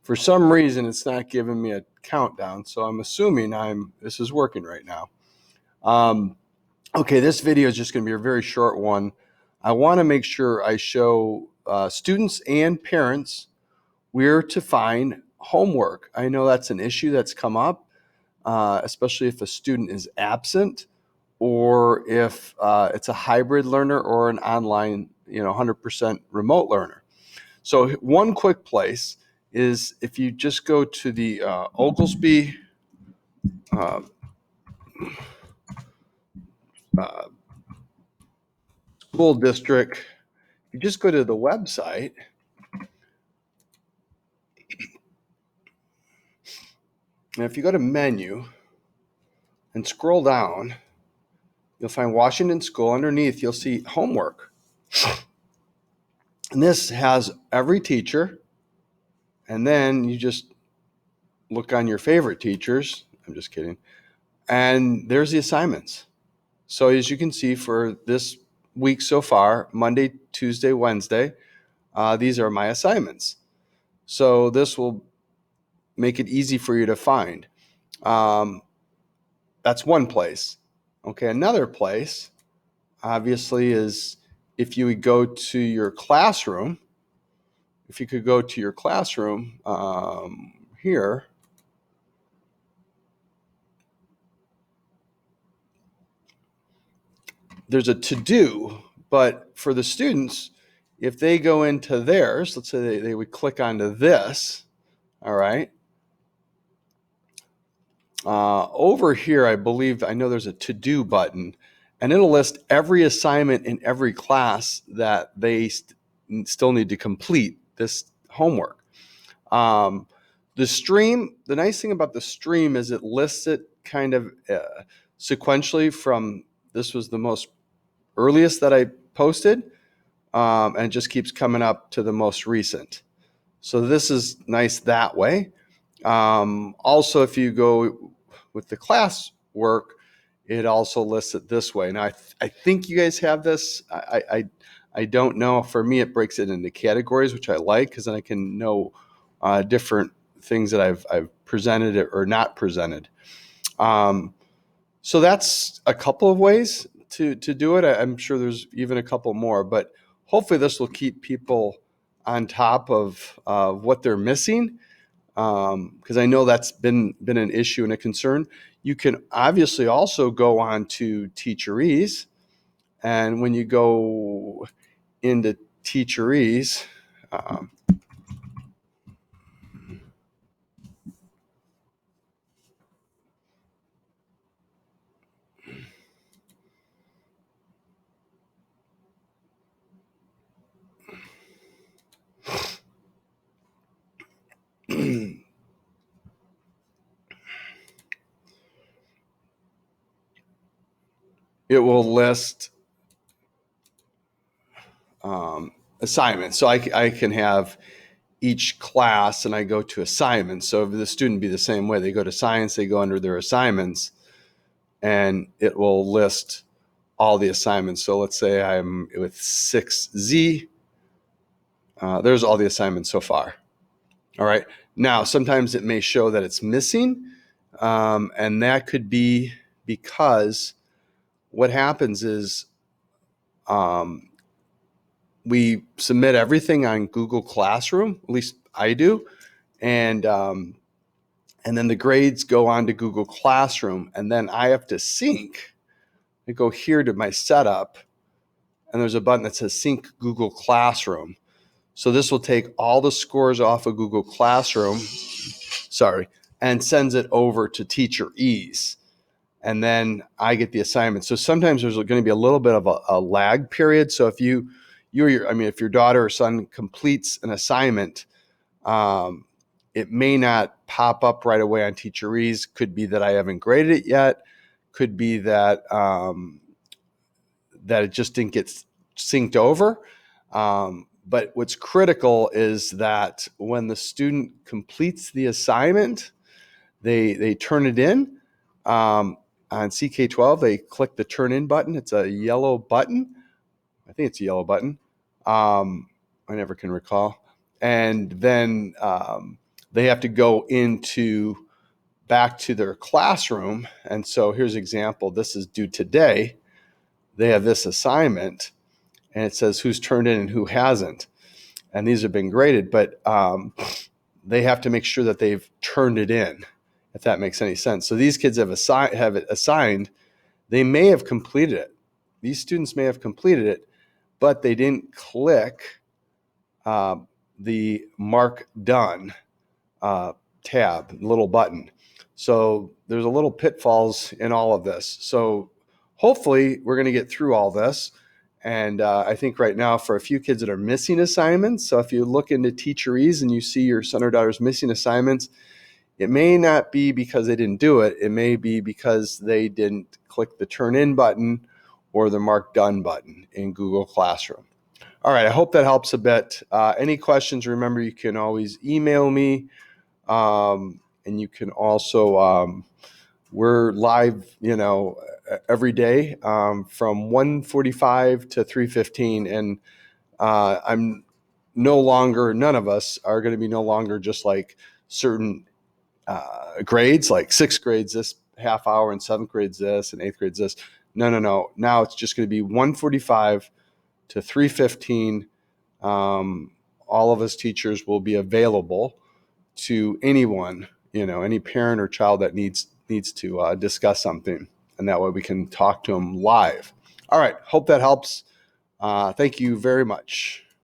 For some reason, it's not giving me a countdown, so I'm assuming this is working right now. Okay, this video is just going to be a very short one. I want to make sure I show students and parents where to find homework. I know that's an issue that's come up, especially if a student is absent or if it's a hybrid learner or an online, 100% remote learner. So one quick place is if you just go to the Oglesby school district. You just go to the website, and if you go to menu and scroll down, you'll find Washington School. Underneath, you'll see homework. And this has every teacher, and then you just look on your favorite teachers. I'm just kidding. And there's the assignments. So as you can see for this week so far, Monday, Tuesday, Wednesday, these are my assignments. So this will make it easy for you to find. That's one place. Okay, another place, obviously, is if you would go to your classroom. If you could go to your classroom here. There's a to-do, but for the students, if they go into theirs, let's say they would click onto this, all right. Over here, I know there's a to-do button, and it'll list every assignment in every class that they still need to complete this homework. The stream, the nice thing about the stream is it lists it kind of sequentially from, this was the most earliest that I posted, and it just keeps coming up to the most recent. So this is nice that way. Also, if you go with the class work, it also lists it this way. Now, I think you guys have this. I don't know. For me, it breaks it into categories, which I like, because then I can know different things that I've presented or not presented. So that's a couple of ways to do it. I'm sure there's even a couple more, but hopefully this will keep people on top of what they're missing, because I know that's been an issue and a concern. You can obviously also go on to Teacherese, and when you go into Teacherese, it will list assignments. So I can have each class and I go to assignments. So the student be the same way. They go to science, they go under their assignments, and it will list all the assignments. So let's say I'm with 6Z. There's all the assignments so far. All right. Now, sometimes it may show that it's missing, and that could be because what happens is we submit everything on Google Classroom, at least I do, and then the grades go on to Google Classroom, and then I have to sync. I go here to my setup, and there's a button that says Sync Google Classroom. So this will take all the scores off of Google Classroom, and sends it over to Teacherese. And then I get the assignment. So sometimes there's going to be a little bit of a lag period. So if if your daughter or son completes an assignment, it may not pop up right away on Teacherese. Could be that I haven't graded it yet. Could be that that it just didn't get synced over. But what's critical is that when the student completes the assignment, they turn it in. On CK12, they click the turn in button. It's a yellow button. I think it's a yellow button. I never can recall. And then they have to go back to their classroom. And so here's an example. This is due today. They have this assignment, and it says who's turned in and who hasn't. And these have been graded, but they have to make sure that they've turned it in, if that makes any sense. So these kids have it assigned. They may have completed it. These students may have completed it, but they didn't click the Mark Done tab, little button. So there's a little pitfalls in all of this. So hopefully we're going to get through all this. And I think right now for a few kids that are missing assignments, so if you look into Teacherese and you see your son or daughter's missing assignments, it may not be because they didn't do it. It may be because they didn't click the turn in button or the Mark Done button in Google Classroom. All right, I hope that helps a bit. Any questions, remember you can always email me. And you can also, we're live, every day from 1:45 to 3:15. And I'm no longer, none of us are going to be no longer just like certain grades, like sixth grades this half hour and seventh grades this and eighth grades this. No. Now it's just going to be 1:45 to 3:15. All of us teachers will be available to anyone, any parent or child that needs to discuss something, and that way we can talk to them live. All right, hope that helps. Thank you very much.